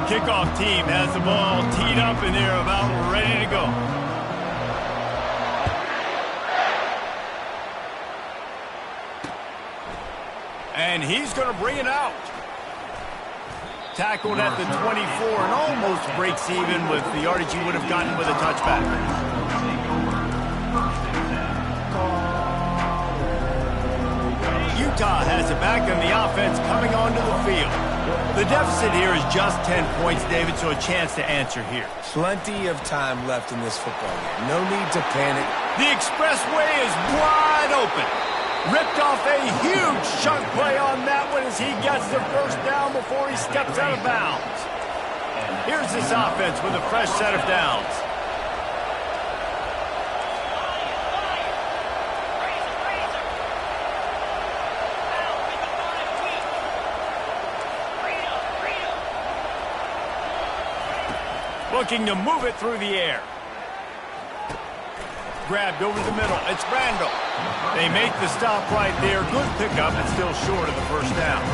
Kickoff team has the ball teed up and they're about ready to go. And he's going to bring it out. Tackled at the 24 and almost breaks even with the yardage he would have gotten with a touchback. Utah has it back and the offense coming onto the field. The deficit here is just 10 points, David, so a chance to answer here. Plenty of time left in this football game. No need to panic. The expressway is wide open. Ripped off a huge chunk play on that one as he gets the first down before he steps out of bounds. Here's this offense with a fresh set of downs. Looking to move it through the air. Grabbed over the middle. It's Randall. They make the stop right there. Good pickup, but still short of the first down.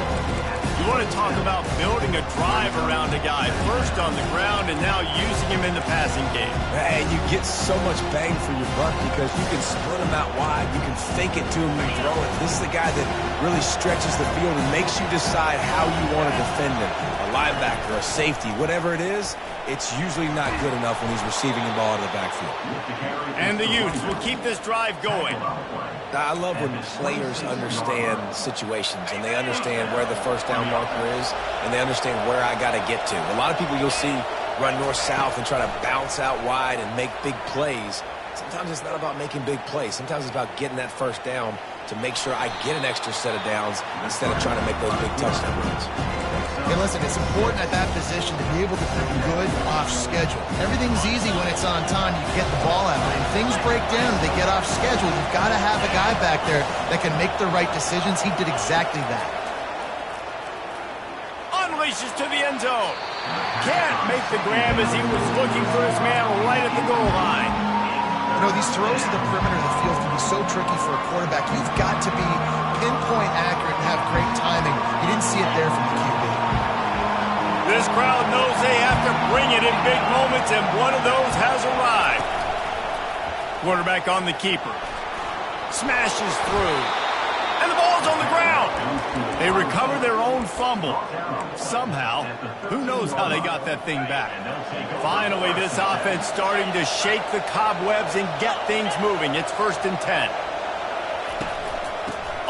You want to talk about building a drive around a guy. First on the ground and now using him in the passing game. And you get so much bang for your buck because you can split him out wide. You can fake it to him and throw it. This is the guy that really stretches the field and makes you decide how you want to defend him. A linebacker, a safety, whatever it is, it's usually not good enough when he's receiving the ball out of the backfield. And the Utes will keep this drive going. I love when players understand situations and they understand where the first down marker is and they understand where I got to get to. A lot of people you'll see run north-south and try to bounce out wide and make big plays. Sometimes it's not about making big plays. Sometimes it's about getting that first down to make sure I get an extra set of downs instead of trying to make those big touchdown runs. Hey, listen, it's important at that position to be able to be good off schedule. Everything's easy when it's on time. You get the ball out. When things break down, they get off schedule. You've got to have a guy back there that can make the right decisions. He did exactly that. Unleashes to the end zone. Can't make the grab as he was looking for his man right at the goal line. You know, these throws to the perimeter of the field can be so tricky for a quarterback. You've got to be pinpoint accurate and have great timing. You didn't see it there from the QB. This crowd knows they have to bring it in big moments, and one of those has arrived. Quarterback on the keeper. Smashes through. And the ball's on the ground. They recover their own fumble. Somehow, who knows how they got that thing back. Finally, this offense starting to shake the cobwebs and get things moving. It's 1st and 10.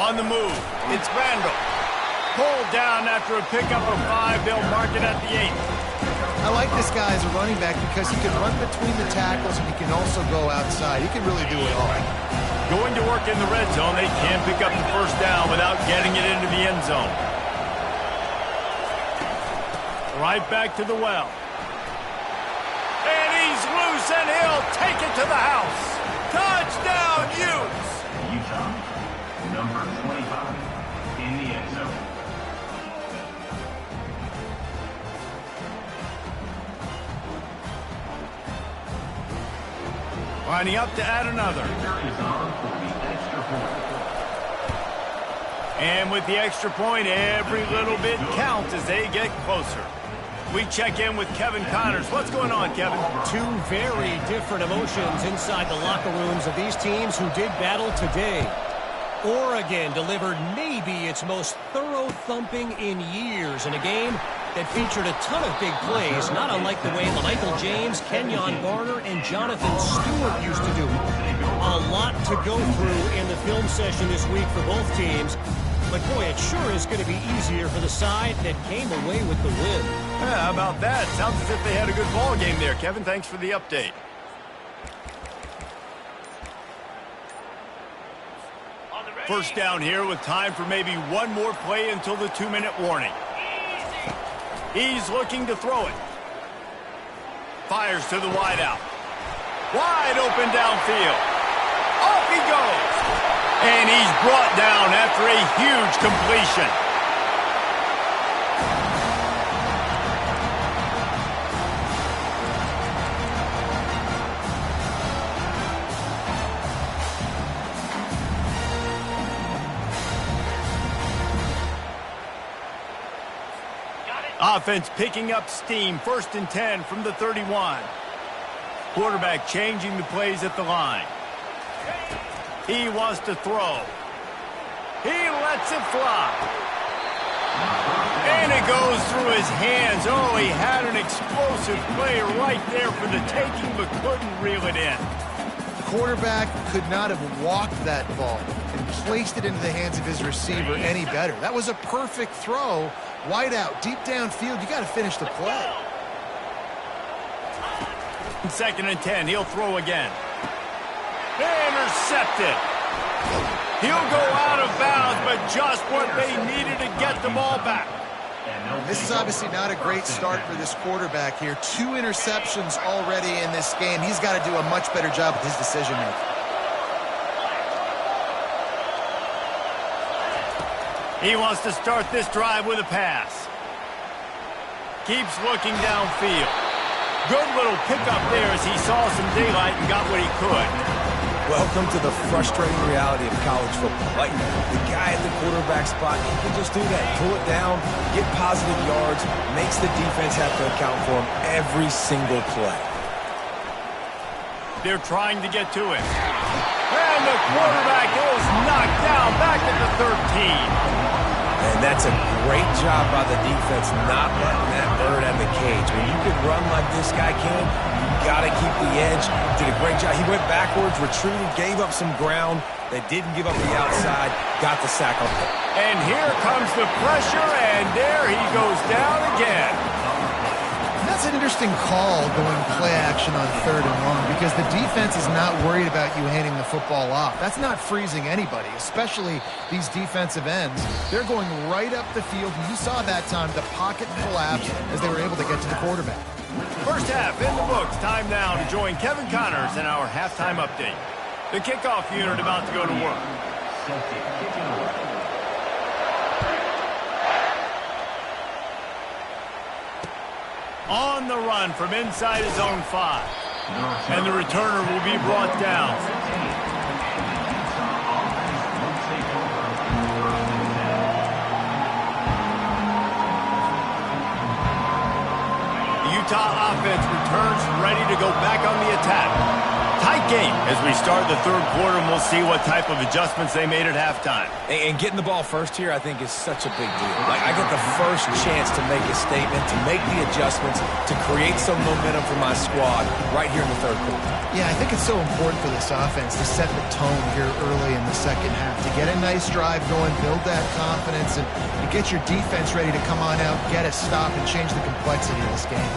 On the move, it's Randall. Pulled down after a pickup of 5. They'll mark it at the 8. I like this guy as a running back because he can run between the tackles and he can also go outside. He can really do it all. Going to work in the red zone. They can pick up the first down without getting it into the end zone. Right back to the well. And he's loose and he'll take it to the house. Touchdown, Utes! Utah, number 25 in the end zone. Lining up to add another. And with the extra point, every little bit counts as they get closer. We check in with Kevin Connors. What's going on, Kevin? Two very different emotions inside the locker rooms of these teams who did battle today. Oregon delivered maybe its most thorough thumping in years in a game that featured a ton of big plays, not unlike the way Michael James, Kenyon Garner, and Jonathan Stewart used to do. A lot to go through in the film session this week for both teams. But, boy, it sure is going to be easier for the side that came away with the win. Yeah, how about that? Sounds as if they had a good ball game there, Kevin. Thanks for the update. First down here with time for maybe one more play until the 2-minute warning. He's looking to throw it. Fires to the wideout. Wide open downfield. Off he goes. And he's brought down after a huge completion. Offense picking up steam. 1st and 10 from the 31. Quarterback changing the plays at the line. He wants to throw. He lets it fly. And it goes through his hands. Oh, he had an explosive play right there for the taking, but couldn't reel it in. The quarterback could not have walked that ball and placed it into the hands of his receiver any better. That was a perfect throw. Wide out, deep downfield. You got to finish the play. 2nd and 10. He'll throw again. Intercepted. He'll go out of bounds, but just what they needed to get the ball back. This is obviously not a great start for this quarterback here. 2 interceptions already in this game. He's got to do a much better job with his decision-making. He wants to start this drive with a pass. Keeps looking downfield. Good little pickup there as he saw some daylight and got what he could. Welcome to the frustrating reality of college football. Like, the guy at the quarterback spot, he can just do that. Pull it down, get positive yards, makes the defense have to account for him every single play. They're trying to get to it. And the quarterback is knocked down back at the 13. And that's a great job by the defense not letting that bird out of the cage. When you can run like this guy can, you got to keep the edge. Did a great job. He went backwards, retreated, gave up some ground. They didn't give up the outside, got the sack on it. And here comes the pressure, and there he goes down again. That's an interesting call going play action on 3rd and long because the defense is not worried about you handing the football off. That's not freezing anybody, especially these defensive ends. They're going right up the field. You saw that time the pocket collapse as they were able to get to the quarterback. First half in the books. Time now to join Kevin Connors in our halftime update. The kickoff unit about to go to work. On the run from inside his own 5. And the returner will be brought down. The Utah offense returns ready to go back on the attack. Tight game as we start the 3rd quarter, and we'll see what type of adjustments they made at halftime. And getting the ball first here, I think, is such a big deal. Like, I get the first chance to make a statement, to make the adjustments, to create some momentum for my squad right here in the 3rd quarter. Yeah, I think it's so important for this offense to set the tone here early in the 2nd half, to get a nice drive going, build that confidence, and to get your defense ready to come on out, get a stop, and change the complexity of this game.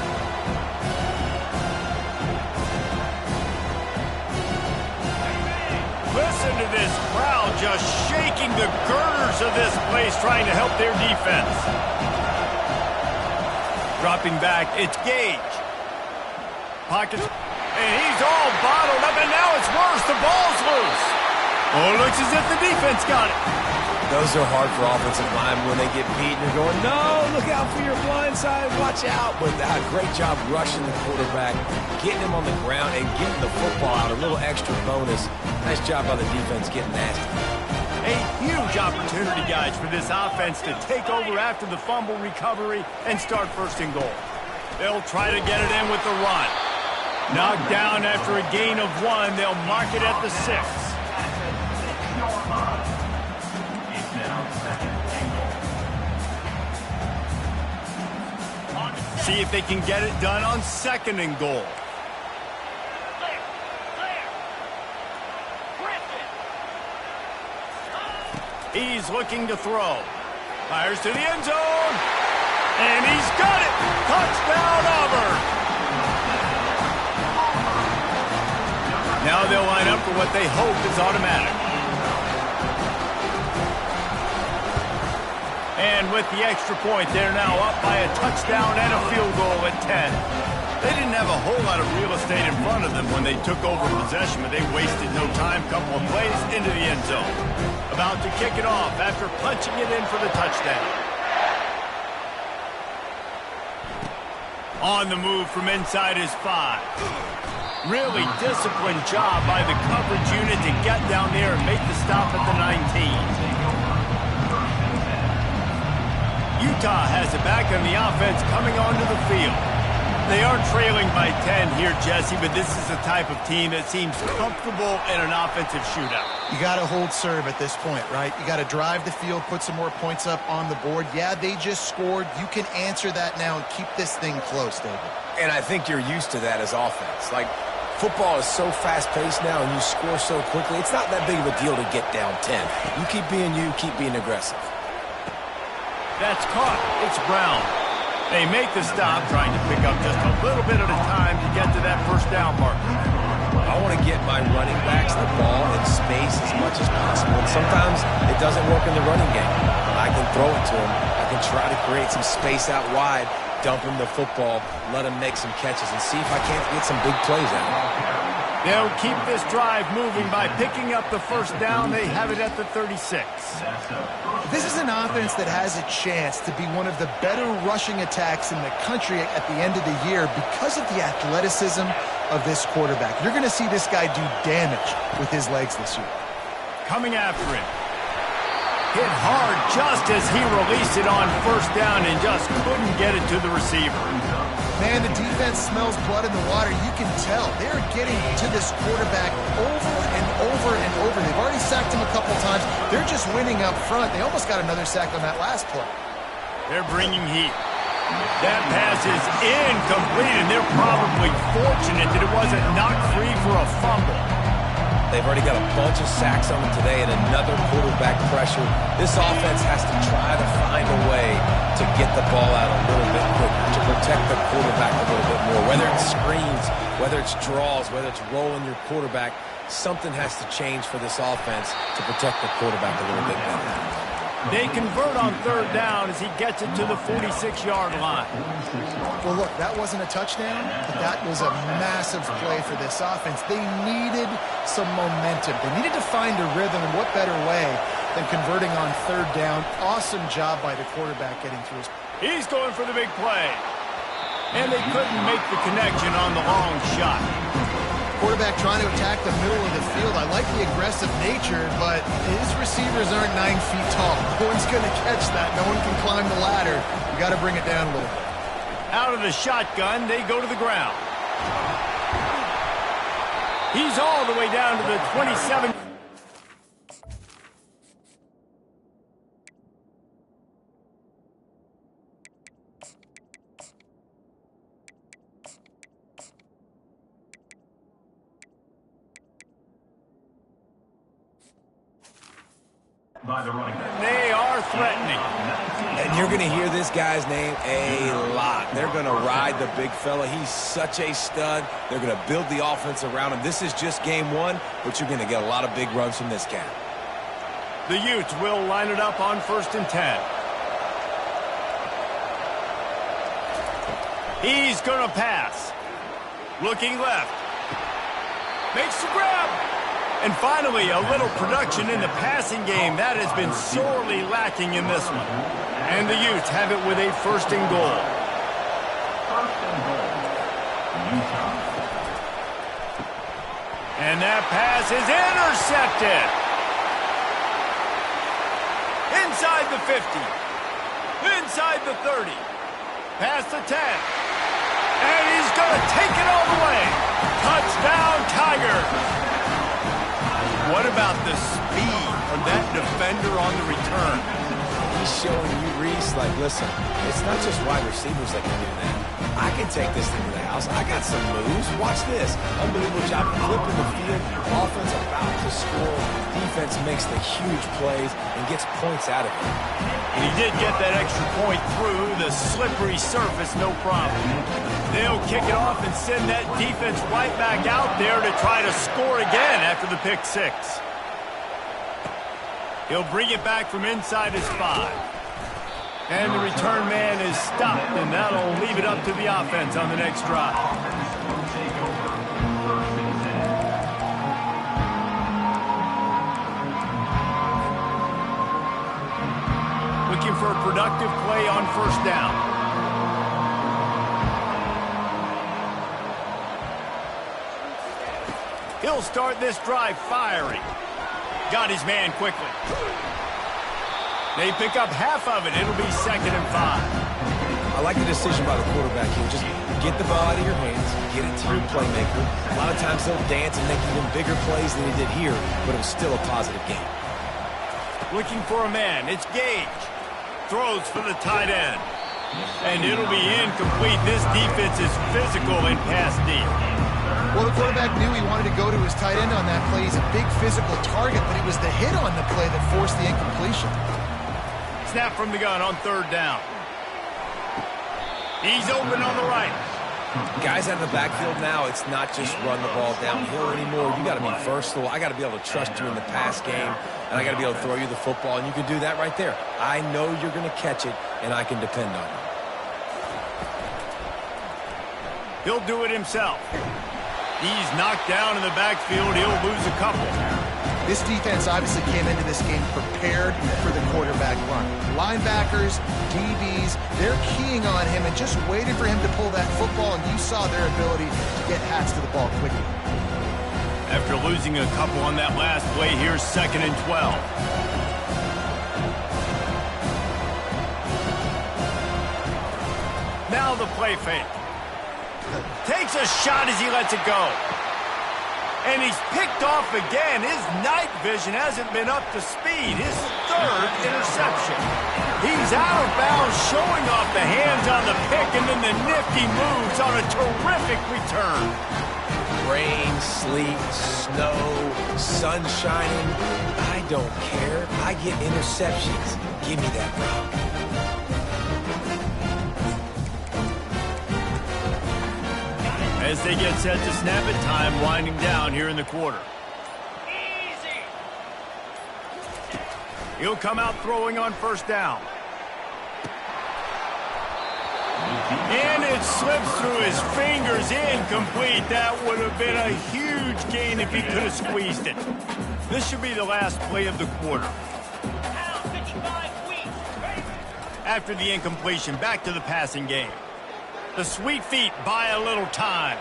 Listen to this crowd just shaking the girders of this place, trying to help their defense. Dropping back, it's Gage. Pockets, and he's all bottled up, and now it's worse. The ball's loose. Oh, it looks as if the defense got it. Those are hard for offensive linemen when they get beat and you're going, no, look out for your blind side, watch out. But great job rushing the quarterback, getting him on the ground, and getting the football out, a little extra bonus. Nice job by the defense getting nasty. A huge opportunity, guys, for this offense to take over after the fumble recovery and start 1st and goal. They'll try to get it in with the run. Knocked down after a gain of 1, they'll mark it at the 6. See if they can get it done on 2nd and goal. He's looking to throw. Fires to the end zone. And he's got it. Touchdown, Auburn. Now they'll line up for what they hope is automatic. And with the extra point, they're now up by a touchdown and a field goal at 10. They didn't have a whole lot of real estate in front of them when they took over possession, but they wasted no time. Couple of plays into the end zone. About to kick it off after punching it in for the touchdown. On the move from inside his 5. Really disciplined job by the coverage unit to get down there and make the stop at the 19. Utah has it back on the offense coming onto the field. They are trailing by 10 here, Jesse, but this is the type of team that seems comfortable in an offensive shootout. You got to hold serve at this point, right? You got to drive the field, put some more points up on the board. Yeah, they just scored. You can answer that now and keep this thing close, David. And I think you're used to that as offense. Like, football is so fast-paced now and you score so quickly, it's not that big of a deal to get down 10. You keep being you, keep being aggressive. That's caught. It's Brown. They make the stop, trying to pick up just a little bit at a time to get to that first down marker. I want to get my running backs the ball in space as much as possible. And sometimes it doesn't work in the running game. I can throw it to them. I can try to create some space out wide, dump him the football, let him make some catches, and see if I can't get some big plays out of him. They'll keep this drive moving by picking up the first down. They have it at the 36. This is an offense that has a chance to be one of the better rushing attacks in the country at the end of the year because of the athleticism of this quarterback. You're going to see this guy do damage with his legs this year. Coming after him. Hit hard just as he released it on first down and just couldn't get it to the receiver. Man, the defense smells blood in the water. You can tell. They're getting to this quarterback over and over and over. They've already sacked him a couple times. They're just winning up front. They almost got another sack on that last play. They're bringing heat. That pass is incomplete, and they're probably fortunate that it wasn't knocked free for a fumble. They've already got a bunch of sacks on them today and another quarterback pressure. This offense has to try to find a way to get the ball out a little bit quicker, to protect the quarterback a little bit more. Whether it's screens, whether it's draws, whether it's rolling your quarterback, something has to change for this offense to protect the quarterback a little bit better. They convert on third down as he gets it to the 46-yard line. Well, look, that wasn't a touchdown, but that was a massive play for this offense. They needed some momentum. They needed to find a rhythm, and what better way than converting on third down. Awesome job by the quarterback getting through his... He's going for the big play. And they couldn't make the connection on the long shot. Quarterback trying to attack the middle of the field. I like the aggressive nature, but his receivers aren't 9 feet tall. No one's going to catch that. No one can climb the ladder. You got to bring it down a little bit. Out of the shotgun, they go to the ground. He's all the way down to the 27. By the running back. They are threatening. And you're going to hear this guy's name a lot. They're going to ride the big fella. He's such a stud. They're going to build the offense around him. This is just game one, but you're going to get a lot of big runs from this cat. The Utes will line it up on 1st and 10. He's going to pass. Looking left. Makes the grab. And finally, a little production in the passing game. That has been sorely lacking in this one. And the Utes have it with a 1st and goal. Utah. And that pass is intercepted. Inside the 50. Inside the 30. Past the 10. And he's going to take it all the way. Touchdown, Tigers. What about the speed of that defender on the return? He's showing you, Reese, like, listen, it's not just wide receivers that can do that. I can take this thing to the house. I got some moves. Watch this. Unbelievable job flipping the field. Offense about to score. Defense makes the huge plays and gets points out of it. And he did get that extra point through the slippery surface, no problem. They'll kick it off and send that defense right back out there to try to score again after the pick six. He'll bring it back from inside his 5. And the return man is stopped, and that'll leave it up to the offense on the next drive. Looking for a productive play on 1st down. He'll start this drive firing. Got his man quickly. They pick up half of it. It'll be 2nd and 5. I like the decision by the quarterback here. Just get the ball out of your hands, get it to your playmaker. A lot of times they'll dance and make even bigger plays than he did here, but it was still a positive game. Looking for a man. It's Gage. Throws for the tight end. And it'll be incomplete. This defense is physical in pass deep. Well, the quarterback knew he wanted to go to his tight end on that play. He's a big physical target, but it was the hit on the play that forced the incompletion. Snap from the gun on 3rd down. He's open on the right. Guys out of the backfield now, it's not just run the ball downhill anymore. You got to be versatile. I got to be able to trust you in the pass game, and I got to be able to throw you the football, and you can do that right there. I know you're going to catch it, and I can depend on you. He'll do it himself. He's knocked down in the backfield. He'll lose a couple. This defense obviously came into this game prepared for the quarterback run. Linebackers, DBs, they're keying on him and just waiting for him to pull that football, and you saw their ability to get hats to the ball quickly. After losing a couple on that last play, here's 2nd and 12. Now the play fake. Takes a shot as he lets it go. And he's picked off again. His night vision hasn't been up to speed. His 3rd interception. He's out of bounds, showing off the hands on the pick, and then the nifty moves on a terrific return. Rain, sleet, snow, sun shining. I don't care. I get interceptions. Give me that rock. As they get set to snap it, time winding down here in the quarter. Easy. He'll come out throwing on 1st down. And it slips through his fingers, incomplete. That would have been a huge gain if he could have squeezed it. This should be the last play of the quarter. After the incompletion, back to the passing game. The sweet feet buy a little time.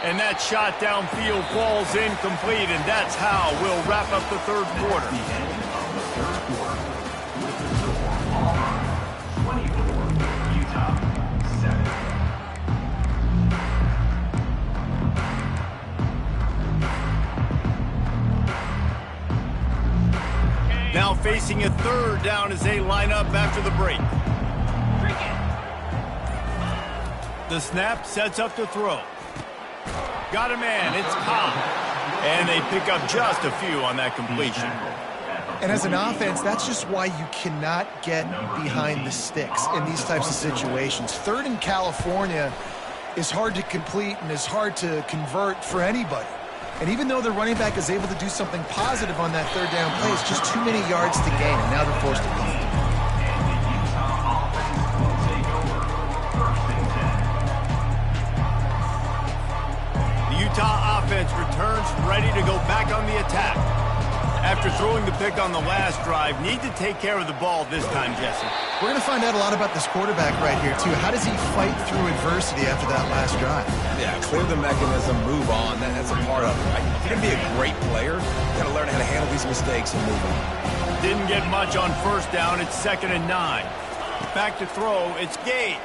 And that shot downfield falls incomplete, and that's how we'll wrap up the 3rd quarter. 24, Utah, 7. Now facing a 3rd down as they line up after the break. The snap sets up to throw. Got a man, it's Cobb. And they pick up just a few on that completion. And as an offense, that's just why you cannot get behind the sticks in these types of situations. 3rd in California is hard to complete and is hard to convert for anybody. And even though the running back is able to do something positive on that 3rd down play, it's just too many yards to gain, and now they're forced to punt. Utah offense returns ready to go back on the attack. After throwing the pick on the last drive, need to take care of the ball this time, Jesse. We're going to find out a lot about this quarterback right here, too. How does he fight through adversity after that last drive? Yeah, clear the mechanism, move on. That's a part of it, right? If you're going to be a great player, you got to learn how to handle these mistakes and move on. Didn't get much on 1st down. It's 2nd and 9. Back to throw. It's Gage.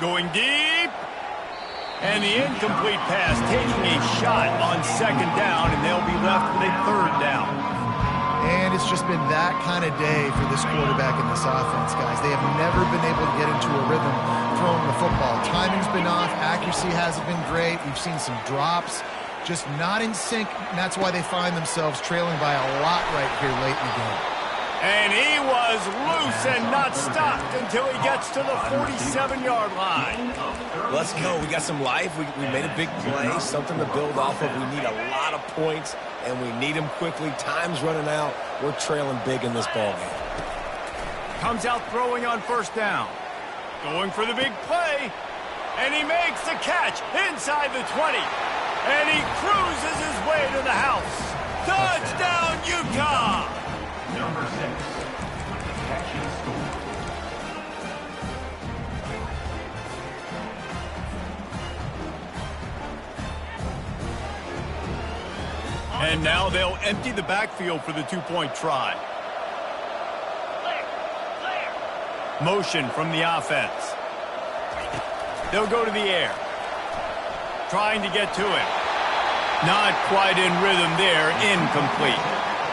Going deep. And the incomplete pass taking a shot on 2nd down, and they'll be left with a 3rd down. And it's just been that kind of day for this quarterback in this offense, guys. They have never been able to get into a rhythm throwing the football. Timing's been off. Accuracy hasn't been great. We've seen some drops, just not in sync, and that's why they find themselves trailing by a lot right here late in the game. And he was loose and not stopped until he gets to the 47-yard line. Let's go. We got some life. We made a big play, something to build off of. We need a lot of points, and we need them quickly. Time's running out. We're trailing big in this ball game. Comes out throwing on 1st down. Going for the big play. And he makes the catch inside the 20. And he cruises his way to the house. Touchdown, Utah! Number 6, catch and score. And now they'll empty the backfield for the 2-point try. Motion from the offense. They'll go to the air. Trying to get to him. Not quite in rhythm there. Incomplete.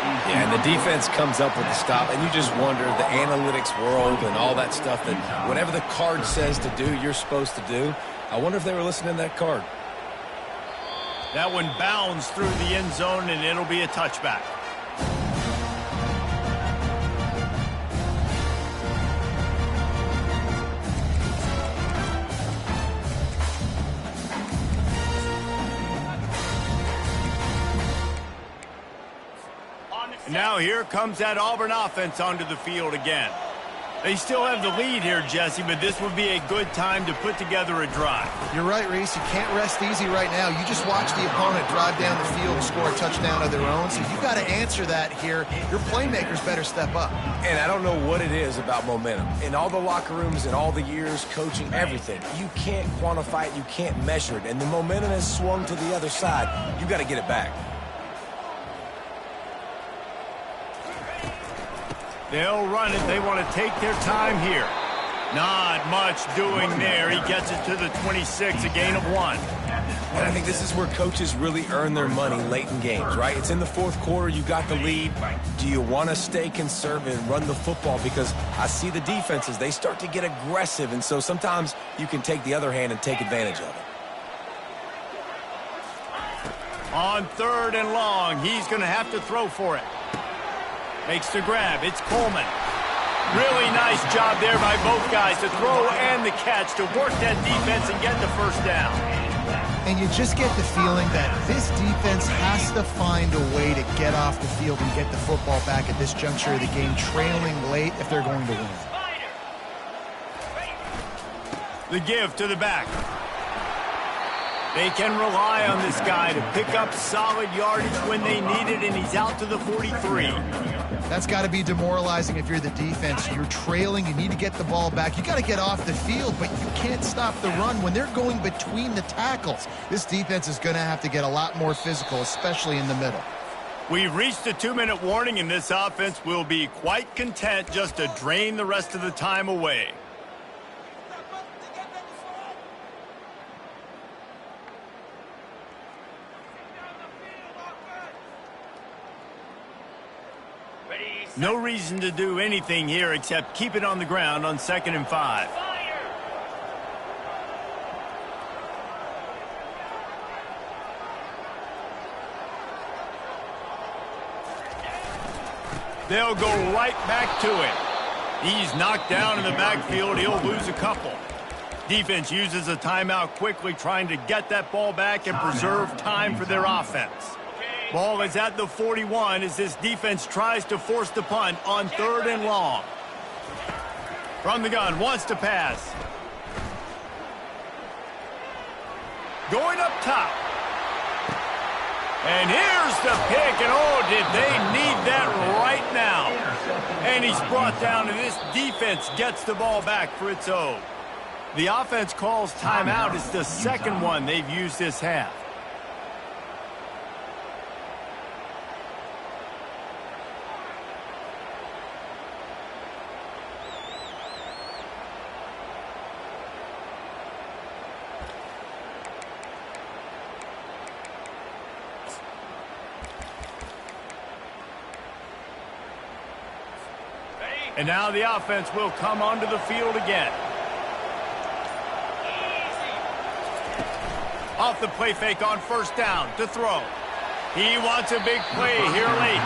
Yeah, and the defense comes up with the stop, and you just wonder, the analytics world and all that stuff, that whatever the card says to do, you're supposed to do. I wonder if they were listening to that card. That one bounds through the end zone, and it'll be a touchback. Now here comes that Auburn offense onto the field again. They still have the lead here, Jesse, but this would be a good time to put together a drive. You're right, Reese. You can't rest easy right now. You just watch the opponent drive down the field and score a touchdown of their own, so you've got to answer that here. Your playmakers better step up. And I don't know what it is about momentum. In all the locker rooms, in all the years, coaching, everything, you can't quantify it, you can't measure it, and the momentum has swung to the other side. You got to get it back. They'll run it. They want to take their time here. Not much doing there. He gets it to the 26, a gain of 1. And I think this is where coaches really earn their money late in games, right? It's in the fourth quarter. You got the lead. Do you want to stay conservative and run the football? Because I see the defenses, they start to get aggressive, and so sometimes you can take the other hand and take advantage of it. On 3rd and long, he's going to have to throw for it. Makes the grab. It's Coleman. Really nice job there by both guys to throw and the catch to work that defense and get the first down. And you just get the feeling that this defense has to find a way to get off the field and get the football back at this juncture of the game, trailing late if they're going to win. The give to the back. They can rely on this guy to pick up solid yardage when they need it, and he's out to the 43. That's got to be demoralizing if you're the defense. You're trailing. You need to get the ball back. You got to get off the field, but you can't stop the run when they're going between the tackles. This defense is going to have to get a lot more physical, especially in the middle. We've reached the 2-minute warning, and this offense will be quite content just to drain the rest of the time away. No reason to do anything here except keep it on the ground on 2nd and 5. They'll go right back to it. He's knocked down in the backfield. He'll lose a couple. Defense uses a timeout quickly, trying to get that ball back and preserve time for their offense. Ball is at the 41 as this defense tries to force the punt on 3rd and long. From the gun, wants to pass. Going up top. And here's the pick, and oh, did they need that right now. And he's brought down, and this defense gets the ball back for its own. The offense calls timeout. It's the second one they've used this half. And now the offense will come onto the field again. Off the play fake on 1st down to throw. He wants a big play here late.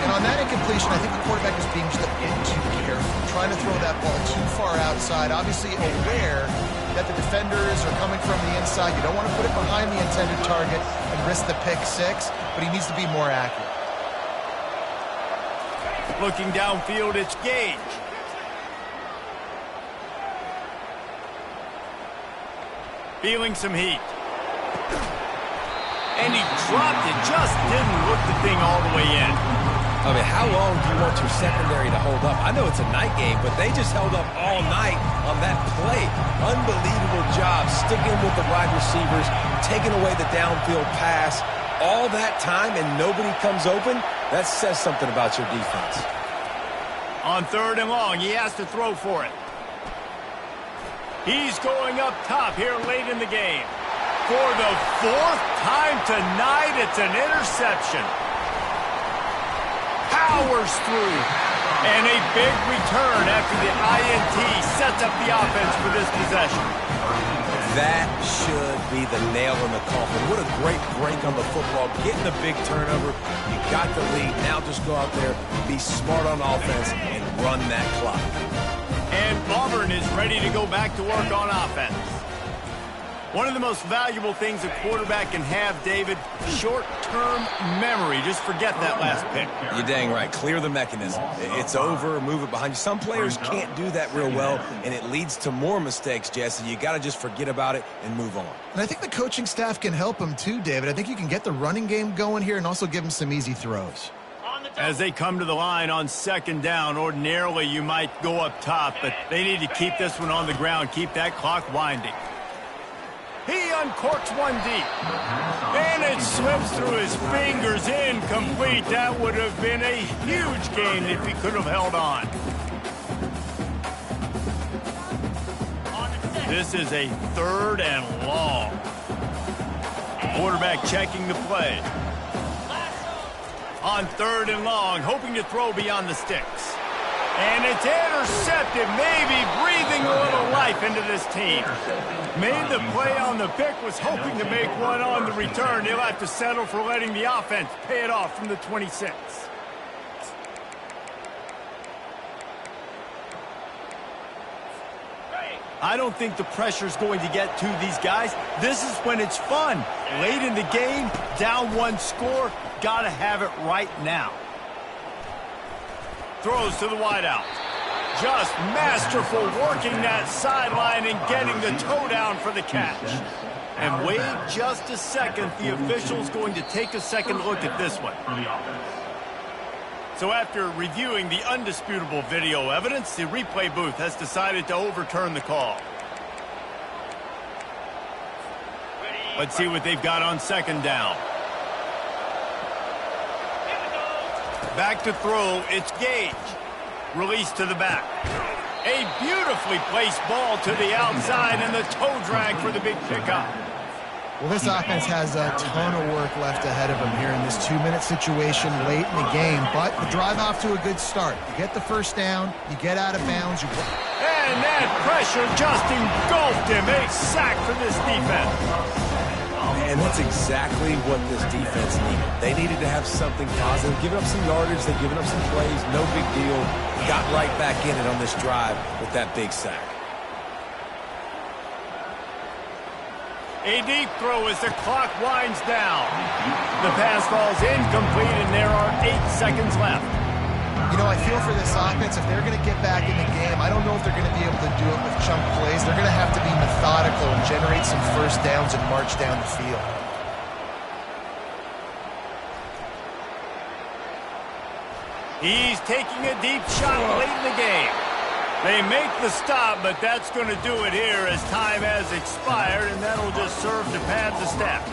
And on that incompletion, I think the quarterback is being just a bit too careful, trying to throw that ball too far outside, obviously aware that the defenders are coming from the inside. You don't want to put it behind the intended target and risk the pick 6, but he needs to be more accurate. Looking downfield, it's Gage. Feeling some heat. And he dropped it. Just didn't look the thing all the way in. I mean, how long do you want your secondary to hold up? I know it's a night game, but they just held up all night on that play. Unbelievable job sticking with the wide receivers, taking away the downfield pass. All that time and nobody comes open, that says something about your defense. On 3rd and long, he has to throw for it. He's going up top here late in the game. For the 4th time tonight, it's an interception. Powers through. And a big return after the INT sets up the offense for this possession. That should be the nail in the coffin. What a great break on the football. Getting a big turnover. You got the lead. Now just go out there, be smart on offense, and run that clock. And Auburn is ready to go back to work on offense. One of the most valuable things a quarterback can have, David, short-term memory. Just forget that last pick. You're dang right. Clear the mechanism. It's over, move it behind you. Some players can't do that real well, and it leads to more mistakes, Jesse. You got to just forget about it and move on. And I think the coaching staff can help him too, David. I think you can get the running game going here and also give him some easy throws. As they come to the line on 2nd down, ordinarily you might go up top, but they need to keep this one on the ground, keep that clock winding. He uncorks one deep. And it slips through his fingers, incomplete. That would have been a huge gain if he could have held on. This is a 3rd and long. Quarterback checking the play. On 3rd and long, hoping to throw beyond the sticks. And it's intercepted, maybe breathing a little life into this team. Made the play on the pick, was hoping to make one on the return. He'll have to settle for letting the offense pay it off from the 26. I don't think the pressure's going to get to these guys. This is when it's fun. Late in the game, down 1 score, gotta have it right now. Throws to the wideout. Just masterful working that sideline and getting the toe down for the catch. And wait just a second. The official's going to take a second look at this one. So after reviewing the undisputable video evidence, the replay booth has decided to overturn the call. Let's see what they've got on 2nd down. Back to throw, it's Gage. Release to the back. A beautifully placed ball to the outside and the toe drag for the big pickup. Well, this offense has a ton of work left ahead of them here in this 2-minute situation late in the game, but the drive off to a good start. You get the 1st down, you get out of bounds. And that pressure just engulfed him. A sack for this defense. And that's exactly what this defense needed. They needed to have something positive. Giving up some yardage, they've given up some plays, no big deal. Got right back in it on this drive with that big sack. A deep throw as the clock winds down. The pass falls incomplete, and there are 8 seconds left. You know, I feel for this offense, if they're going to get back in the game, I don't know if they're going to be able to do it with chunk plays. They're going to have to be methodical and generate some 1st downs and march down the field. He's taking a deep shot late in the game. They make the stop, but that's going to do it here as time has expired, and that'll just serve to pad the stats.